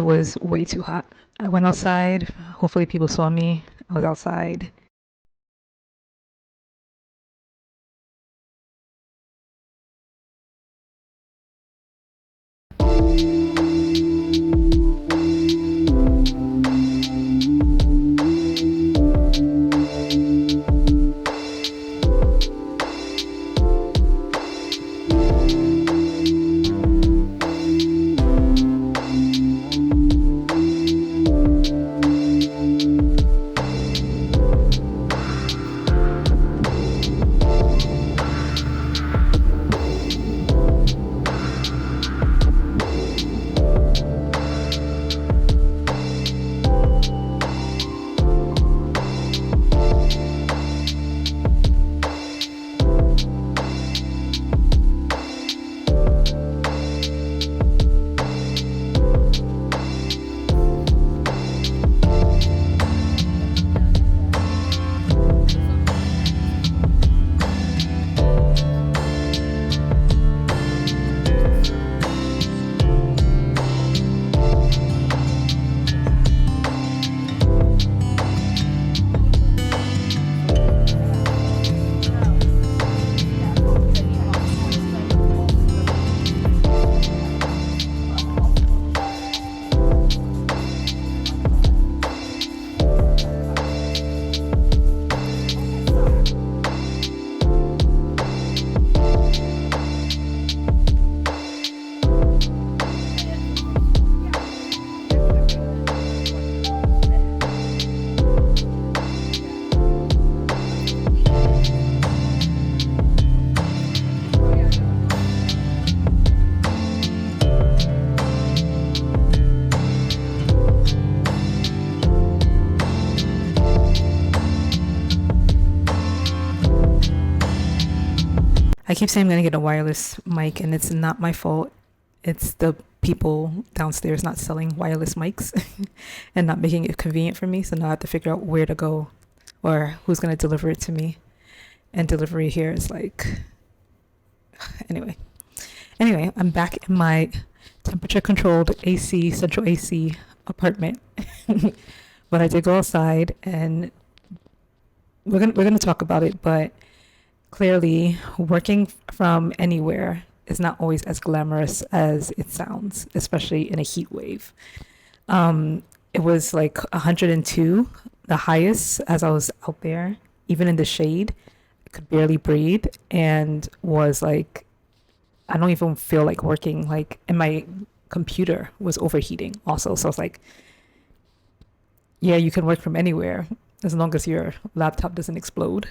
was way too hot. I went outside. Hopefully, people saw me. I was outside. I keep saying I'm gonna get a wireless mic, and it's not my fault. It's the people downstairs not selling wireless mics and not making it convenient for me. So now I have to figure out where to go or who's gonna deliver it to me. And delivery here is like, anyway. Anyway, I'm back in my temperature controlled AC, central AC apartment. But I did go outside, and we're gonna talk about it, but clearly working from anywhere is not always as glamorous as it sounds, especially in a heat wave. It was like 102, the highest, as I was out there, even in the shade. I could barely breathe, and was like, I don't even feel like working. Like, and my computer was overheating also. So I was like, yeah, you can work from anywhere as long as your laptop doesn't explode.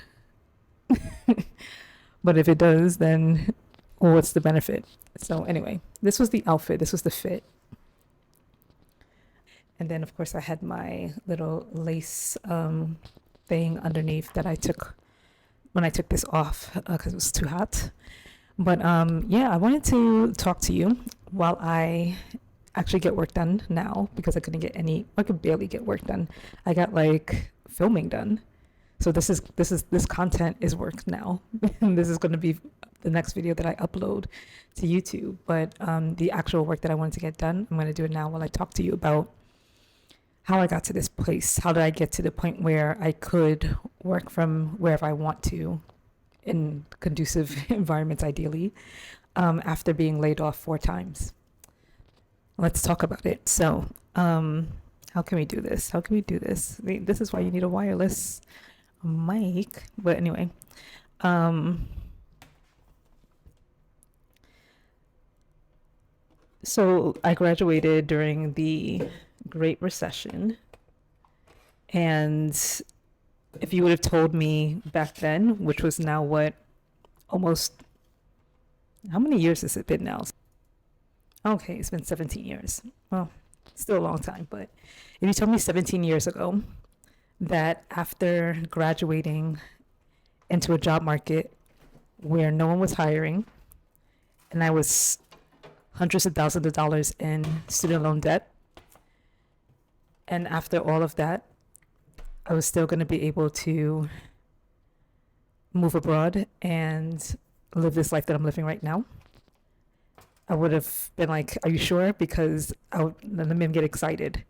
But if it does, then what's the benefit? So anyway, this was the outfit. This was the fit. And then, of course, I had my little lace thing underneath that I took when I took this off because it was too hot. But yeah, I wanted to talk to you while I actually get work done now, because I could barely get work done. I got like filming done. So this content is work now. And this is going to be the next video that I upload to YouTube. But the actual work that I wanted to get done, I'm going to do it now while I talk to you about how I got to this place. How did I get to the point where I could work from wherever I want to in conducive environments, ideally, after being laid off 4 times. Let's talk about it. So, how can we do this? How can we do this? This is why you need a wireless mic. But anyway, so I graduated during the Great Recession. And if you would have told me back then, which was now what, almost, how many years has it been now? Okay, it's been 17 years. Well, still a long time, but if you told me 17 years ago that after graduating into a job market where no one was hiring, and I was hundreds of thousands of dollars in student loan debt, and after all of that, I was still going to be able to move abroad and live this life that I'm living right now, I would have been like, "Are you sure?" Because let me get excited,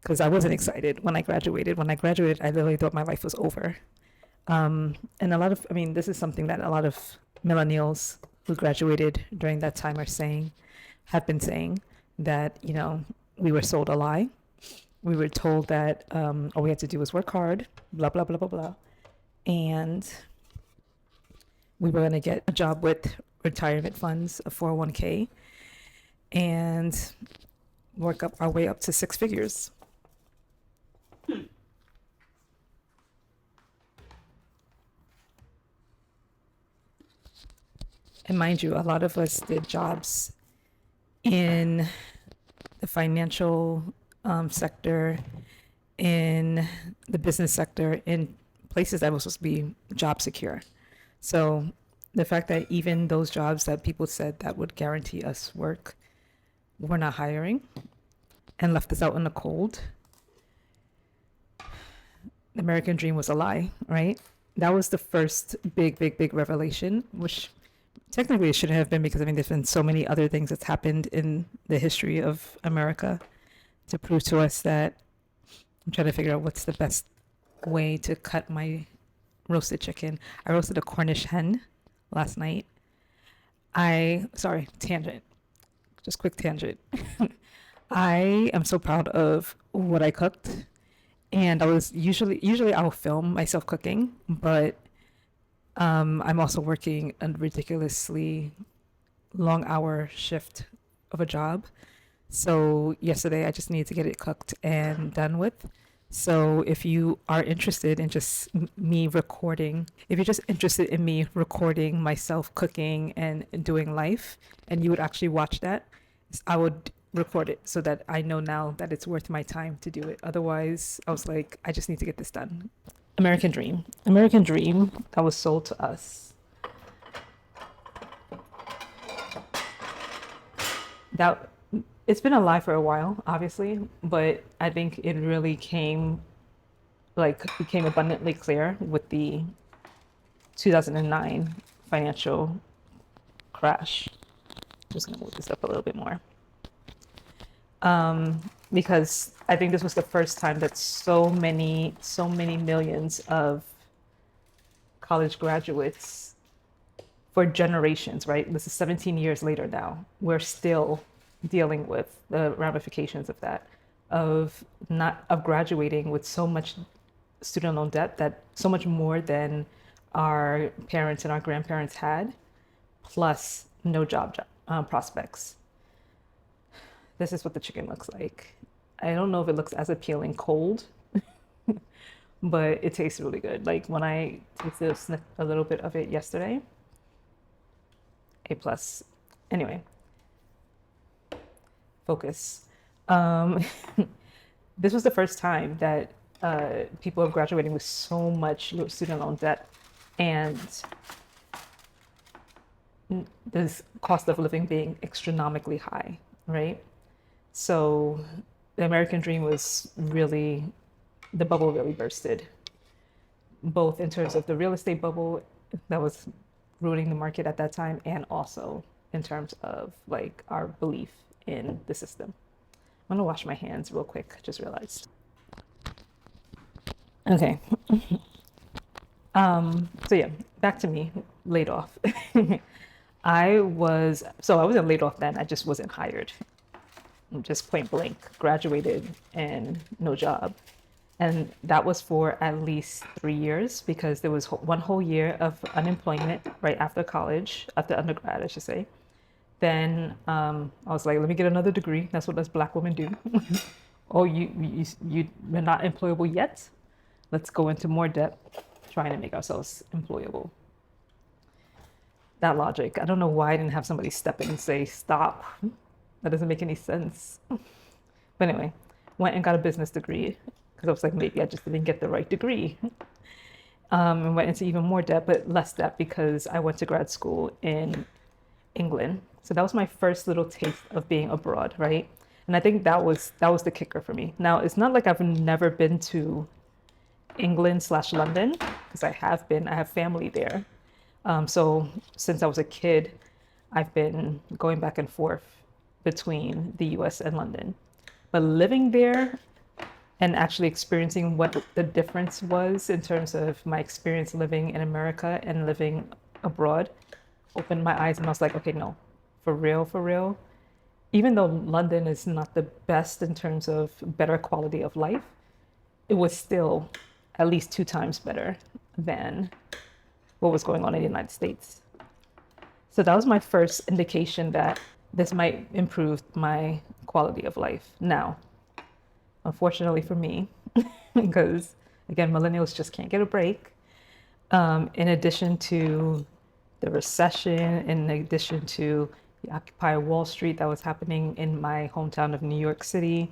because I wasn't excited when I graduated. When I graduated, I literally thought my life was over. And I mean, this is something that a lot of millennials who graduated during that time have been saying that, we were sold a lie. We were told that all we had to do was work hard, blah, blah, blah, blah, blah. And we were going to get a job with retirement funds, a 401k, and work up our way up to six figures. And mind you, a lot of us did jobs in the financial sector, in the business sector, in places that were supposed to be job secure. So the fact that even those jobs that people said that would guarantee us work were not hiring and left us out in the cold. The American dream was a lie, right? That was the first big revelation, which technically it shouldn't have been, because I mean, there's been so many other things that's happened in the history of America to prove to us that. I'm trying to figure out what's the best way to cut my roasted chicken. I roasted a Cornish hen last night. Sorry, tangent. Just quick tangent. I am so proud of what I cooked. And I was usually I'll film myself cooking, but I'm also working a ridiculously long hour shift of a job. So yesterday I just needed to get it cooked and done with. So if you are interested in just me recording, if you're just interested in me recording myself cooking and doing life, and you would actually watch that, I would record it so that I know now that it's worth my time to do it. Otherwise, I was like, I just need to get this done. American Dream. American Dream that was sold to us. That it's been a lie for a while, obviously, but I think it really became abundantly clear with the 2009 financial crash. Just gonna move this up a little bit more. Because I think this was the first time that so many millions of college graduates for generations, right? This is 17 years later now. We're still dealing with the ramifications of that, of graduating with so much student loan debt, that so much more than our parents and our grandparents had, plus no job prospects. This is what the chicken looks like. I don't know if it looks as appealing cold, but it tastes really good. Like when I tasted a little bit of it yesterday, A plus. Anyway, focus. This was the first time that people are graduating with so much student loan debt, and the cost of living being astronomically high, right? So the American dream was really, the bubble really bursted, both in terms of the real estate bubble that was ruining the market at that time, and also in terms of like our belief in the system. I'm gonna wash my hands real quick, just realized. Okay. So yeah, back to me, laid off. I wasn't laid off then, I just wasn't hired. Just point blank, graduated and no job. And that was for at least 3 years, because there was one whole year of unemployment right after college, after undergrad, I should say. Then I was like, let me get another degree. That's what us Black women do. Oh, you're not employable yet? Let's go into more debt, trying to make ourselves employable. That logic. I don't know why I didn't have somebody step in and say, stop. That doesn't make any sense. But anyway, went and got a business degree, because I was like, maybe I just didn't get the right degree. And went into even more debt, but less debt, because I went to grad school in England. So that was my first little taste of being abroad, right? And I think that was the kicker for me. Now, it's not like I've never been to England/London, because I have family there. So since I was a kid, I've been going back and forth between the US and London. But living there and actually experiencing what the difference was in terms of my experience living in America and living abroad opened my eyes, and I was like, okay, no, for real. Even though London is not the best in terms of better quality of life, it was still at least 2 times better than what was going on in the United States. So that was my first indication that this might improve my quality of life. Now, unfortunately for me, because again, millennials just can't get a break. In addition to the recession, in addition to the Occupy Wall Street that was happening in my hometown of New York City,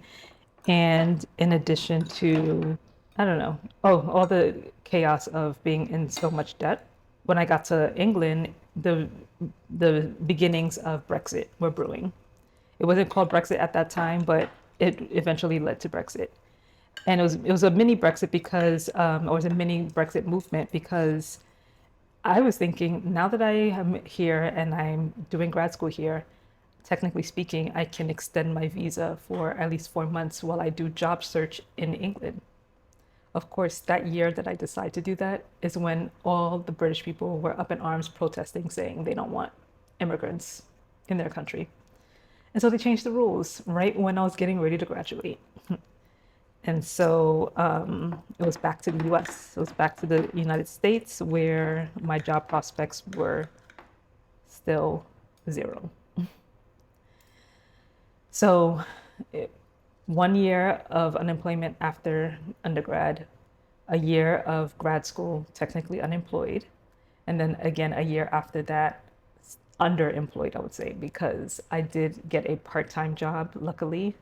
and in addition to, I don't know, all the chaos of being in so much debt. When I got to England, the beginnings of Brexit were brewing. It wasn't called Brexit at that time, but it eventually led to Brexit. And it was a mini Brexit because, or it was a mini Brexit movement because I was thinking, now that I am here and I'm doing grad school here, technically speaking, I can extend my visa for at least 4 months while I do job search in England. Of course, that year that I decided to do that is when all the British people were up in arms protesting, saying they don't want immigrants in their country. And so they changed the rules right when I was getting ready to graduate. And so it was back to the US. It was back to the United States where my job prospects were still zero. So 1 year of unemployment after undergrad, a year of grad school, technically unemployed, and then again a year after that, underemployed, I would say, because I did get a part-time job, luckily,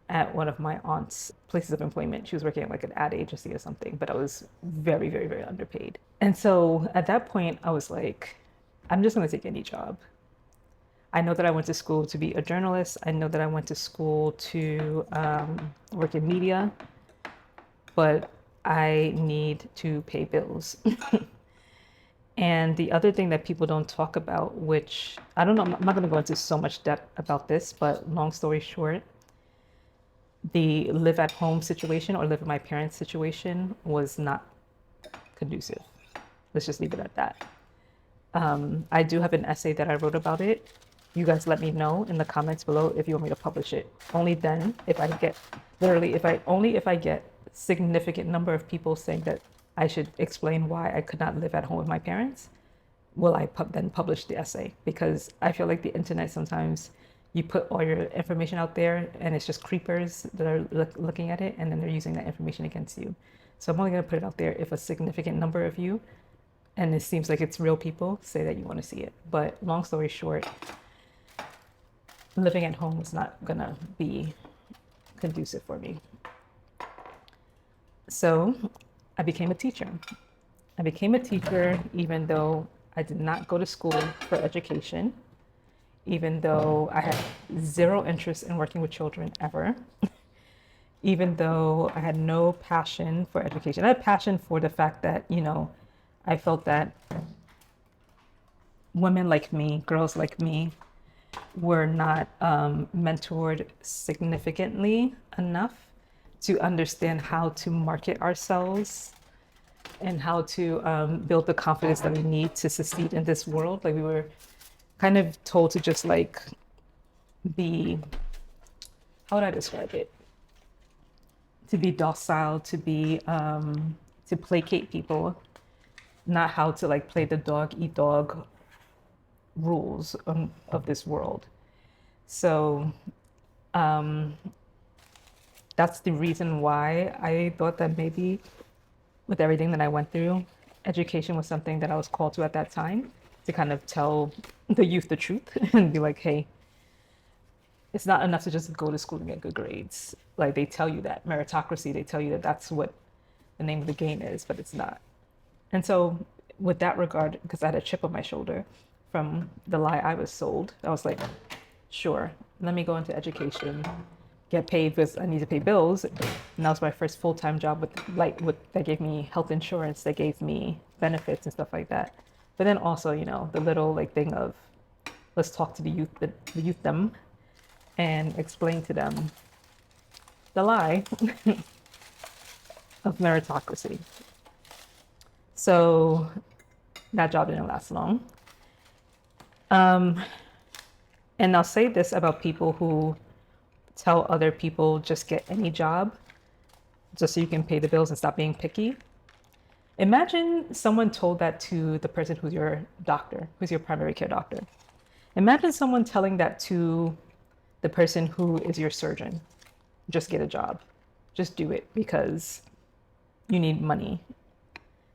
at one of my aunt's places of employment. She was working at like an ad agency or something, but I was very, very, very underpaid. And so at that point, I was like, I'm just going to take any job. I know that I went to school to be a journalist. I know that I went to school to work in media, but I need to pay bills. And the other thing that people don't talk about, which I don't know, I'm not going to go into so much depth about this, but long story short, the live at home situation or live with my parents situation was not conducive. Let's just leave it at that. I do have an essay that I wrote about it. You guys let me know in the comments below if you want me to publish it. Only then, if I get, literally, if I get significant number of people saying that I should explain why I could not live at home with my parents, will I then publish the essay? Because I feel like the internet sometimes, you put all your information out there and it's just creepers that are looking at it and then they're using that information against you. So I'm only going to put it out there if a significant number of you, and it seems like it's real people, say that you want to see it. But long story short, living at home is not going to be conducive for me. So I became a teacher. I became a teacher even though I did not go to school for education, even though I had zero interest in working with children ever, even though I had no passion for education. I had passion for the fact that, I felt that women like me, girls like me, were not mentored significantly enough to understand how to market ourselves and how to build the confidence that we need to succeed in this world. Like we were kind of told to just like be, how would I describe it? To be docile, to be, to placate people, not how to like play the dog eat dog rules of this world. So that's the reason why I thought that maybe with everything that I went through, education was something that I was called to at that time, to kind of tell the youth the truth and be like, hey, it's not enough to just go to school and get good grades. Like they tell you that meritocracy, they tell you that that's what the name of the game is, but it's not. And so with that regard, because I had a chip on my shoulder from the lie I was sold, I was like, sure, let me go into education, get paid because I need to pay bills. And that was my first full-time job that gave me health insurance, that gave me benefits and stuff like that. But then also, the little like thing of Let's talk to the youth them, and explain to them the lie of meritocracy. So that job didn't last long. And I'll say this about people who tell other people just get any job just so you can pay the bills and stop being picky. Imagine someone told that to the person who's your doctor, who's your primary care doctor. Imagine someone telling that to the person who is your surgeon. Just get a job. Just do it because you need money.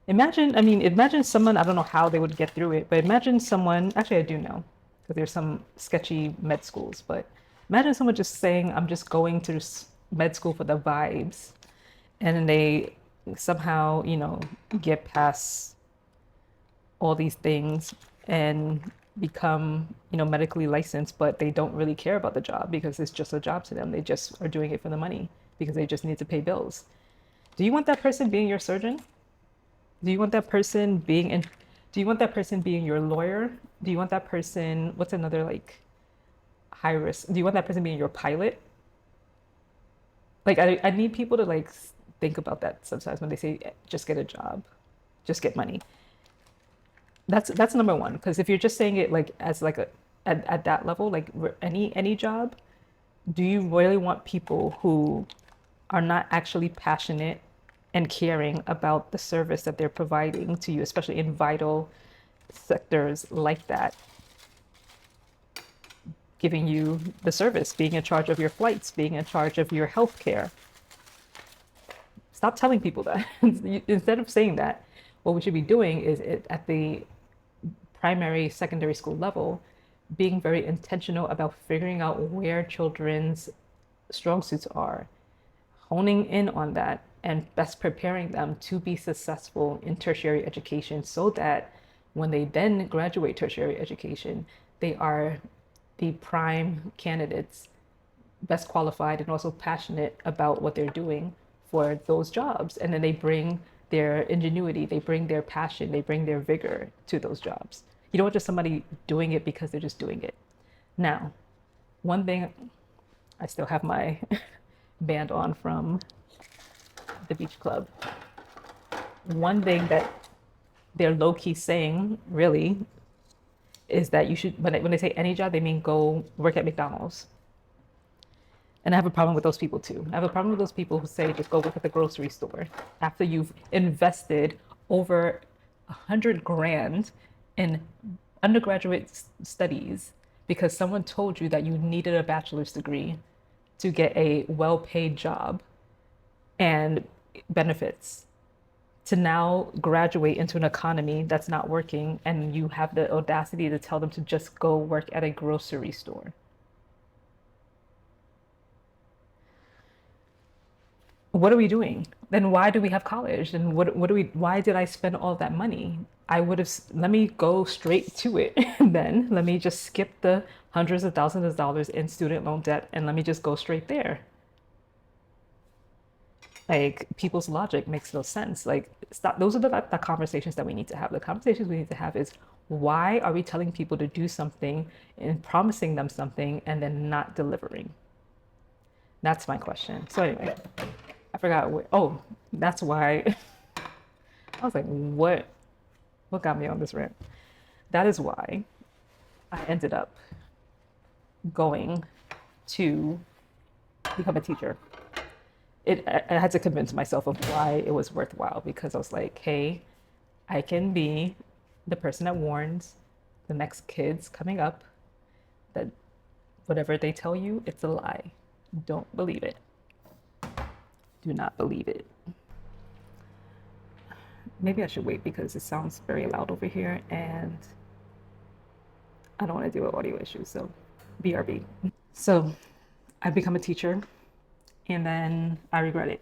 Imagine someone, I don't know how they would get through it, but imagine someone, actually I do know, because there's some sketchy med schools, but imagine someone just saying, I'm just going to med school for the vibes. And then they somehow, get past all these things and become, medically licensed, but they don't really care about the job because it's just a job to them. They just are doing it for the money because they just need to pay bills. Do you want that person being your surgeon? Do you want that person being in, do you want that person being your lawyer? Do you want that person, what's another like high risk? Do you want that person being your pilot? Like I need people to like think about that sometimes when they say just get a job, just get money. That's number one. Because if you're just saying it like as like at that level, like any job, do you really want people who are not actually passionate and caring about the service that they're providing to you, especially in vital sectors like that, giving you the service, being in charge of your flights, being in charge of your health care? Stop telling people that. Instead of saying that, what we should be doing is at the primary, secondary school level, being very intentional about figuring out where children's strong suits are, honing in on that, and best preparing them to be successful in tertiary education so that when they then graduate tertiary education, they are the prime candidates, best qualified and also passionate about what they're doing for those jobs. And then they bring their ingenuity, they bring their passion, they bring their vigor to those jobs. You don't want just somebody doing it because they're just doing it. Now, one thing, I still have my band on from the beach club. One thing that they're low-key saying really is that you should, when they say any job, they mean go work at McDonald's. And I have a problem with those people too. I have a problem with those people who say just go work at the grocery store after you've invested over 100 grand in undergraduate studies because someone told you that you needed a bachelor's degree to get a well-paid job and benefits, to now graduate into an economy that's not working, and you have the audacity to tell them to just go work at a grocery store. What are we doing? Then why do we have college? And why did I spend all that money? Let me go straight to it then. Let me just skip the hundreds of thousands of dollars in student loan debt and let me just go straight there. Like, people's logic makes no sense. Like, stop. Those are the conversations that we need to have. The conversations we need to have is, why are we telling people to do something and promising them something and then not delivering? That's my question. So anyway, I forgot that's why I was like, what got me on this rant? That is why I ended up going to become a teacher. I had to convince myself of why it was worthwhile, because I was like, hey, I can be the person that warns the next kids coming up that whatever they tell you, it's a lie. Don't believe it. Do not believe it. Maybe I should wait because it sounds very loud over here and I don't want to deal with audio issues, so BRB. So I've become a teacher and then I regret it.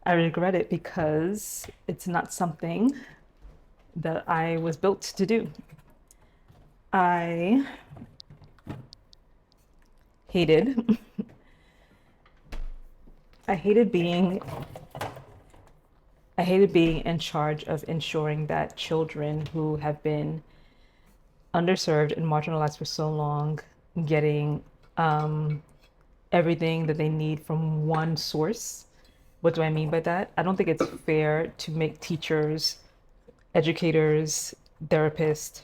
I regret it because it's not something that I was built to do. I hated I hated being in charge of ensuring that children who have been underserved and marginalized for so long, getting everything that they need from one source. What do I mean by that? I don't think it's fair to make teachers, educators, therapists,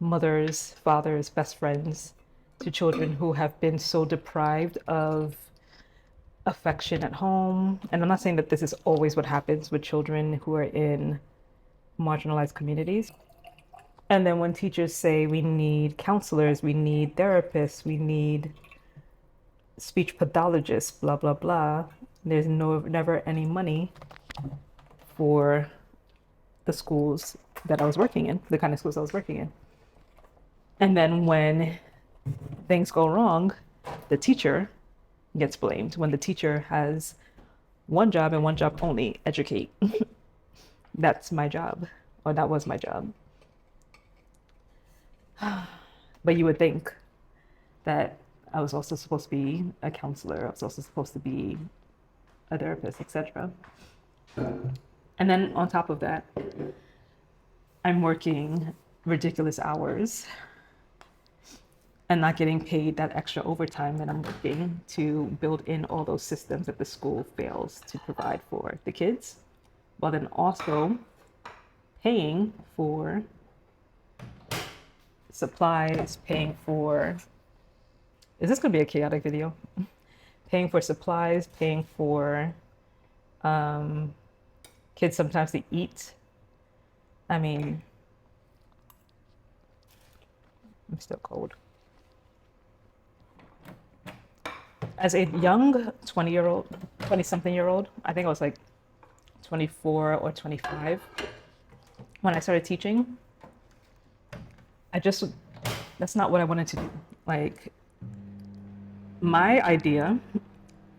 mothers, fathers, best friends to children who have been so deprived of affection at home. And I'm not saying that this is always what happens with children who are in marginalized communities. And then when teachers say we need counselors, we need therapists, we need speech pathologists, blah, blah, blah, there's never any money for the schools that I was working in, the kind of schools I was working in. And then when things go wrong, the teacher gets blamed when the teacher has one job and one job only: educate. That's my job, or that was my job. But you would think that I was also supposed to be a counselor, I was also supposed to be a therapist, etc. And then on top of that, I'm working ridiculous hours and not getting paid that extra overtime that I'm working to build in all those systems that the school fails to provide for the kids, while then also paying for supplies, paying for, is this going to be a chaotic video? Paying for supplies, paying for kids sometimes to eat. I mean, I'm still cold. As a young 20-year-old, 20-something-year-old, I think I was like 24 or 25 when I started teaching. That's not what I wanted to do. Like, my idea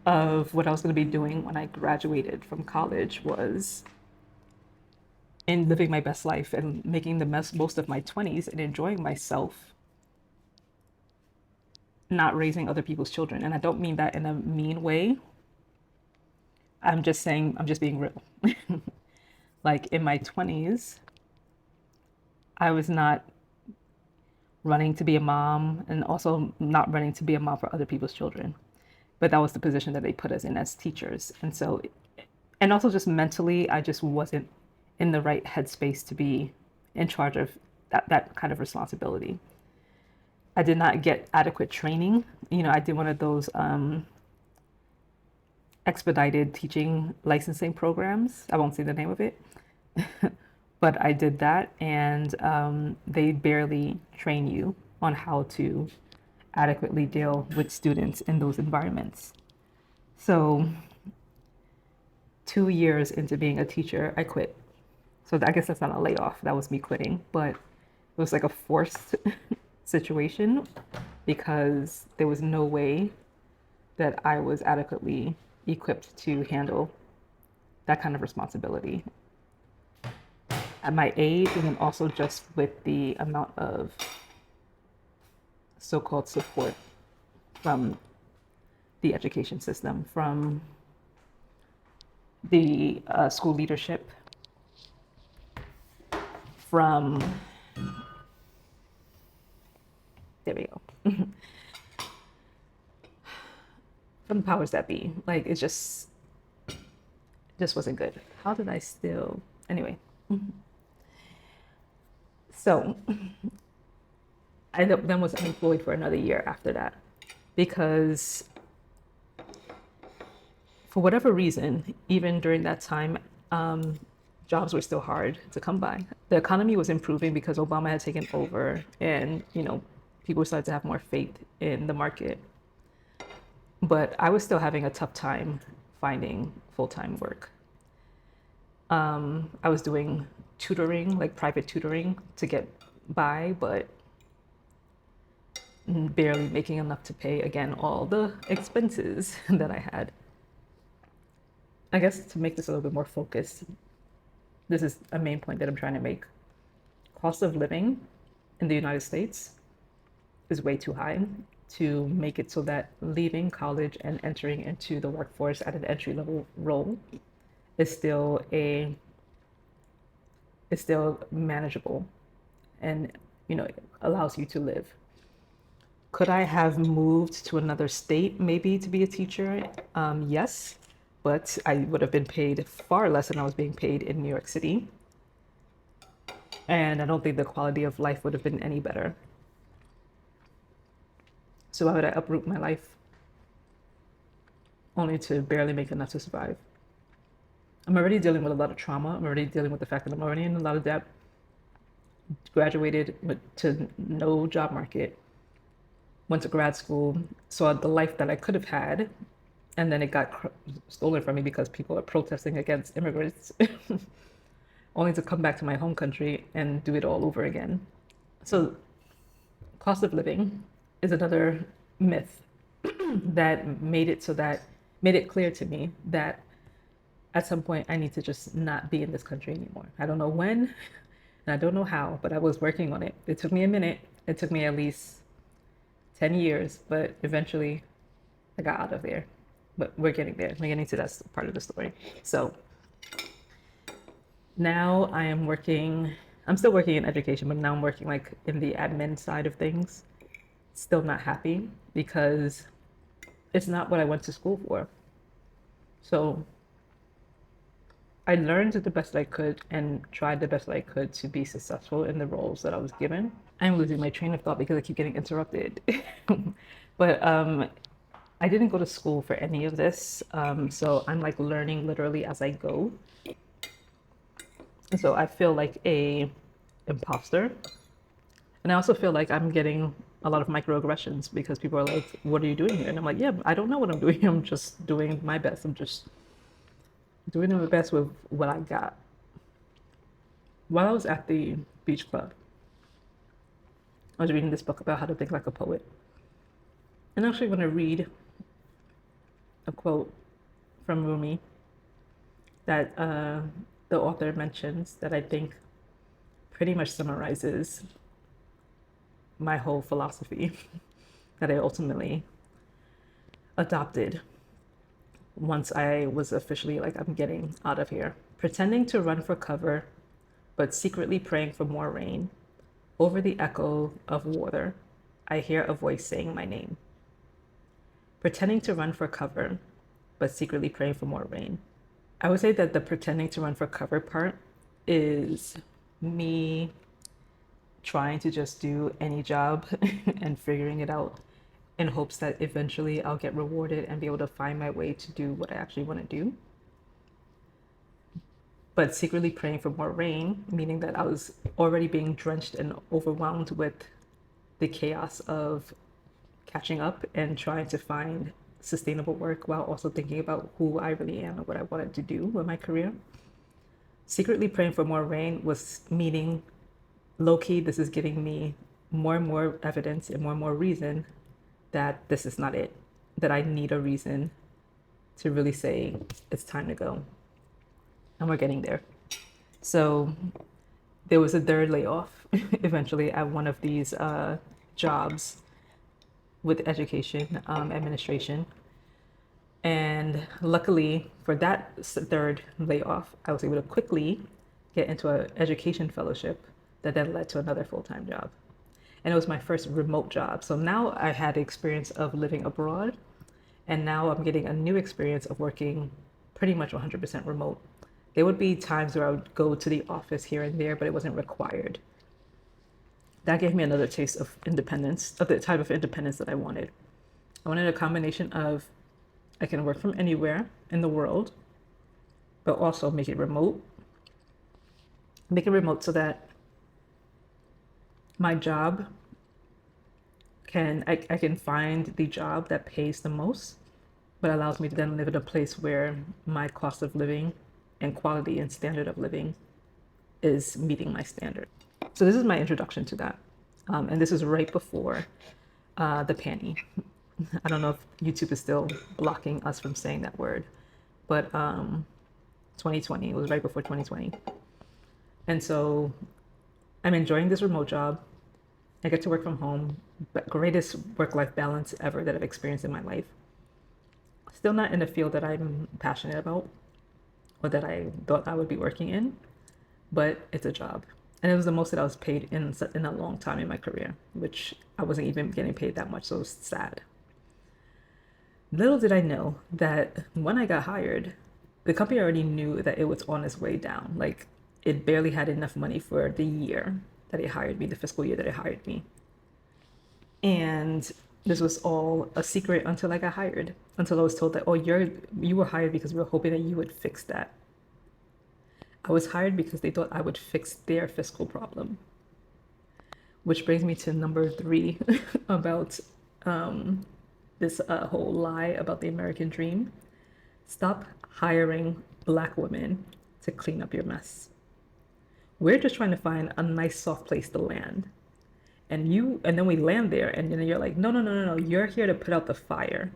of what I was going to be doing when I graduated from college was in living my best life and making the most of my 20s and enjoying myself, not raising other people's children. And I don't mean that in a mean way. I'm just saying, I'm just being real. Like, in my 20s, I was not running to be a mom and also not running to be a mom for other people's children. But that was the position that they put us in as teachers. And so, and also just mentally, I just wasn't in the right headspace to be in charge of that kind of responsibility. I did not get adequate training. You know, I did one of those expedited teaching licensing programs. I won't say the name of it. But I did that, and they barely train you on how to adequately deal with students in those environments. So 2 years into being a teacher, I quit. So I guess that's not a layoff. That was me quitting, but it was like a forced situation because there was no way that I was adequately equipped to handle that kind of responsibility at my age, and then also just with the amount of so-called support from the education system, from the school leadership, from, there we go, from the powers that be. Like, it just wasn't good. How did I still, anyway. So I then was unemployed for another year after that because for whatever reason, even during that time, jobs were still hard to come by. The economy was improving because Obama had taken over and, you know, people started to have more faith in the market. But I was still having a tough time finding full-time work. I was doing tutoring, like private tutoring to get by, but barely making enough to pay, again, all the expenses that I had. I guess to make this a little bit more focused, this is a main point that I'm trying to make. Cost of living in the United States is way too high to make it so that leaving college and entering into the workforce at an entry-level role is still manageable. And allows you to live. Could I have moved to another state maybe to be a teacher? Yes, but I would have been paid far less than I was being paid in New York City. And I don't think the quality of life would have been any better. So why would I uproot my life only to barely make enough to survive? I'm already dealing with a lot of trauma. I'm already dealing with the fact that I'm already in a lot of debt, graduated to no job market, went to grad school, saw the life that I could have had, and then it got stolen from me because people are protesting against immigrants, only to come back to my home country and do it all over again. So, cost of living is another myth that made it clear to me that at some point I need to just not be in this country anymore. I don't know when and I don't know how, but I was working on it. It took me a minute. It took me at least 10 years, but eventually I got out of there. But we're getting there. We're getting to that part of the story. So now I'm still working in education, but now I'm working like in the admin side of things. Still not happy because it's not what I went to school for. So I learned the best I could and tried the best I could to be successful in the roles that I was given. I'm losing my train of thought because I keep getting interrupted. But I didn't go to school for any of this. So I'm like learning literally as I go. And so I feel like a imposter. And I also feel like I'm getting a lot of microaggressions because people are like, what are you doing here? And I'm like, yeah, I don't know what I'm doing. I'm just doing my best. I'm just doing my best with what I got. While I was at the beach club, I was reading this book about how to think like a poet. And I actually want to read a quote from Rumi that the author mentions that I think pretty much summarizes my whole philosophy that I ultimately adopted once I was officially like, I'm getting out of here. Pretending to run for cover, but secretly praying for more rain. Over the echo of water, I hear a voice saying my name. Pretending to run for cover, but secretly praying for more rain. I would say that the pretending to run for cover part is me trying to just do any job and figuring it out in hopes that eventually I'll get rewarded and be able to find my way to do what I actually want to do. But secretly praying for more rain, meaning that I was already being drenched and overwhelmed with the chaos of catching up and trying to find sustainable work while also thinking about who I really am and what I wanted to do with my career. Secretly praying for more rain was meaning low key, this is giving me more and more evidence and more reason that this is not it, that I need a reason to really say it's time to go. And we're getting there. So there was a third layoff eventually at one of these jobs with education administration. And luckily for that third layoff, I was able to quickly get into an education fellowship that then led to another full-time job. And it was my first remote job. So now I had the experience of living abroad, and now I'm getting a new experience of working pretty much 100% remote. There would be times where I would go to the office here and there, but it wasn't required. That gave me another taste of independence, of the type of independence that I wanted. I wanted a combination of I can work from anywhere in the world, but also make it remote. Make it remote so that my job I can find the job that pays the most, but allows me to then live in a place where my cost of living and quality and standard of living is meeting my standard. So this is my introduction to that. And this is right before the panty. I don't know if YouTube is still blocking us from saying that word, but 2020, it was right before 2020. And so I'm enjoying this remote job. I get to work from home, but greatest work-life balance ever that I've experienced in my life. Still not in a field that I'm passionate about or that I thought I would be working in, but it's a job. And it was the most that I was paid in a long time in my career, which I wasn't even getting paid that much, so it was sad. Little did I know that when I got hired, the company already knew that it was on its way down. Like, it barely had enough money for the year that it hired me, the fiscal year that it hired me. And this was all a secret until I got hired, until I was told that, oh, you were hired because we were hoping that you would fix that. I was hired because they thought I would fix their fiscal problem. Which brings me to number 3 about this whole lie about the American dream. Stop hiring Black women to clean up your mess. We're just trying to find a nice soft place to land. And then we land there, and then you're like, no, you're here to put out the fire.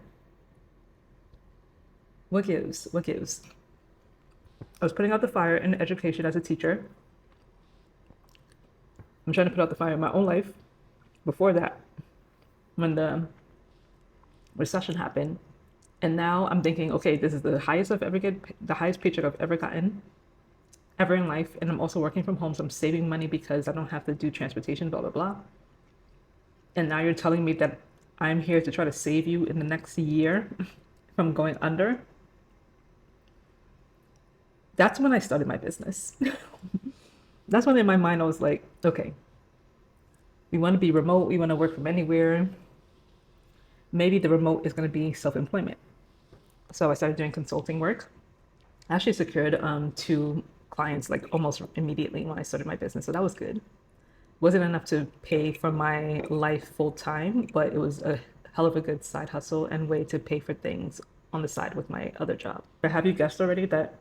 What gives? I was putting out the fire in education as a teacher. I'm trying to put out the fire in my own life. Before that, when the recession happened, and now I'm thinking, okay, this is the highest paycheck I've ever gotten, ever in life, and I'm also working from home, so I'm saving money because I don't have to do transportation, blah blah blah. And now you're telling me that I'm here to try to save you in the next year from going under. That's when I started my business. That's when in my mind I was like, okay, we want to be remote, we want to work from anywhere. Maybe the remote is going to be self-employment. So I started doing consulting work. I actually secured 2 clients like almost immediately when I started my business, so that was good. Wasn't enough to pay for my life full time, but it was a hell of a good side hustle and way to pay for things on the side with my other job. But have you guessed already that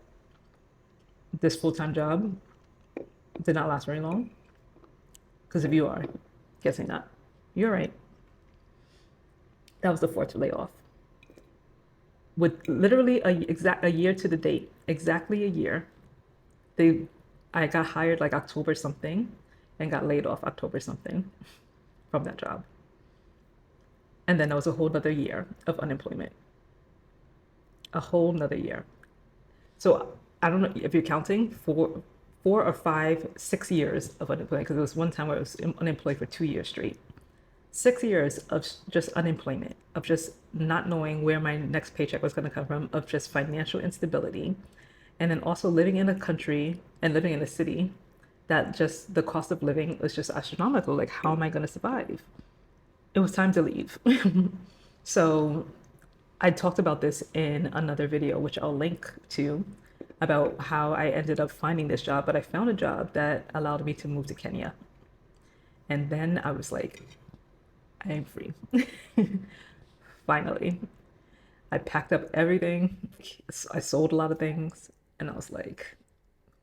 this full-time job did not last very long? Because if you are guessing that, you're right. That was the 4th layoff. With literally a year to the date, exactly a year, I got hired like October something and got laid off October something from that job. And then there was a whole nother year of unemployment. A whole nother year. So I don't know if you're counting 4 or 5, 6 years of unemployment, because there was one time where I was unemployed for 2 years straight. 6 years of just unemployment, of just not knowing where my next paycheck was going to come from, of just financial instability. And then also living in a country and living in a city that just the cost of living was just astronomical. Like, how am I going to survive? It was time to leave. So I talked about this in another video, which I'll link to, about how I ended up finding this job. But I found a job that allowed me to move to Kenya. And then I was like, I am free. Finally. I packed up everything. I sold a lot of things. And I was like,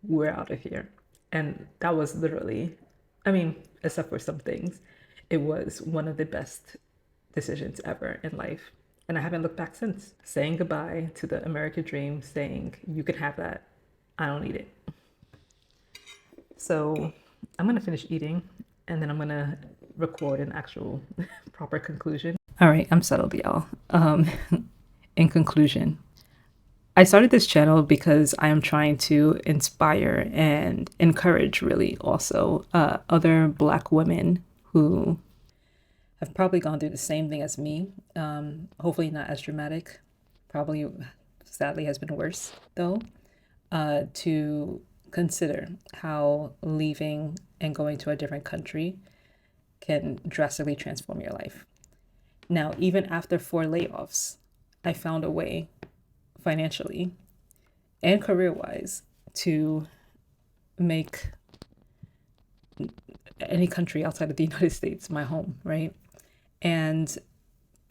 we're out of here. And that was literally, I mean, except for some things, it was one of the best decisions ever in life. And I haven't looked back since. Saying goodbye to the American dream, saying, you can have that. I don't need it. So I'm going to finish eating, and then I'm going to record an actual proper conclusion. All right, I'm settled, y'all. In conclusion, I started this channel because I am trying to inspire and encourage, really, also other Black women who have probably gone through the same thing as me. Hopefully not as dramatic. Probably, sadly, has been worse, though. To consider how leaving and going to a different country can drastically transform your life. Now, even after 4 layoffs, I found a way financially and career-wise to make any country outside of the United States my home, right? And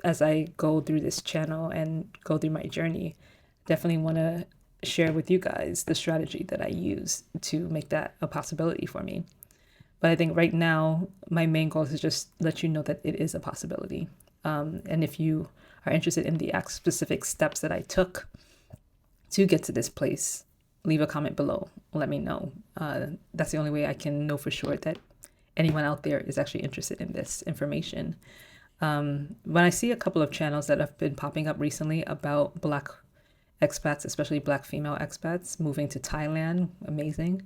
as I go through this channel and go through my journey, definitely want to share with you guys the strategy that I use to make that a possibility for me. But I think right now, my main goal is just let you know that it is a possibility. And if you are interested in the specific steps that I took to get to this place, leave a comment below. Let me know. That's the only way I can know for sure that anyone out there is actually interested in this information. When I see a couple of channels that have been popping up recently about Black expats, especially Black female expats, moving to Thailand, amazing.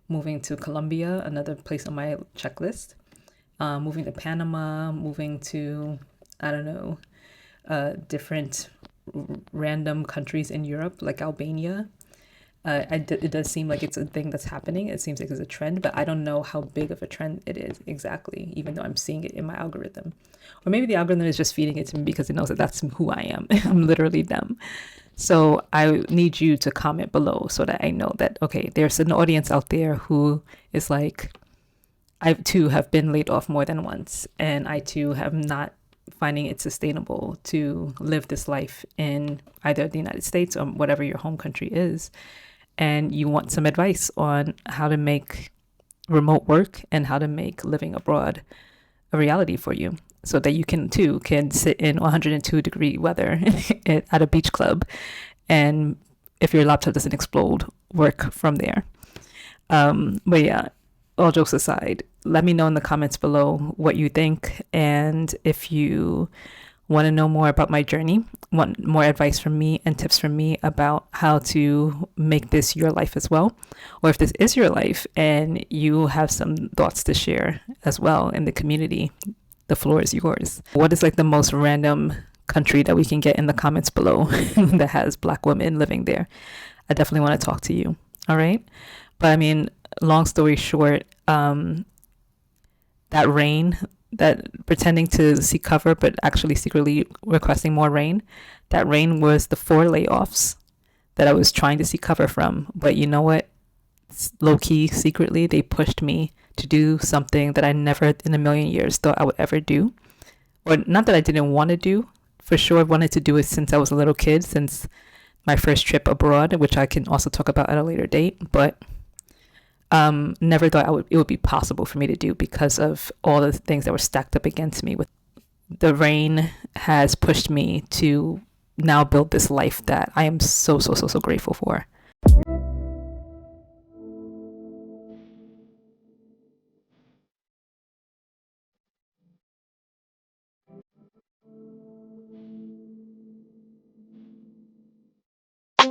Moving to Colombia, another place on my checklist. Moving to Panama, moving to, I don't know, different random countries in Europe, like Albania. It does seem like it's a thing that's happening. It seems like it's a trend, but I don't know how big of a trend it is exactly, even though I'm seeing it in my algorithm. Or maybe the algorithm is just feeding it to me because it knows that that's who I am. I'm literally them. So I need you to comment below so that I know that, okay, there's an audience out there who is like, I too have been laid off more than once, and I too have not finding it sustainable to live this life in either the United States or whatever your home country is. And you want some advice on how to make remote work and how to make living abroad a reality for you, so that you can sit in 102-degree weather at a beach club, and if your laptop doesn't explode, work from there. But yeah, all jokes aside, let me know in the comments below what you think, and if you want to know more about my journey, want more advice from me and tips from me about how to make this your life as well, or if this is your life and you have some thoughts to share as well in the community, the floor is yours. What is like the most random country that we can get in the comments below that has Black women living there? I definitely want to talk to you. All right. But I mean, long story short, that rain, that pretending to seek cover, but actually secretly requesting more rain, that rain was the 4 layoffs that I was trying to seek cover from. But you know what? Low key, secretly, they pushed me to do something that I never in a million years thought I would ever do. Or not that I didn't want to do. For sure, I wanted to do it since I was a little kid, since my first trip abroad, which I can also talk about at a later date. But never thought it would be possible for me to do because of all the things that were stacked up against me. With the rain has pushed me to now build this life that I am so grateful for.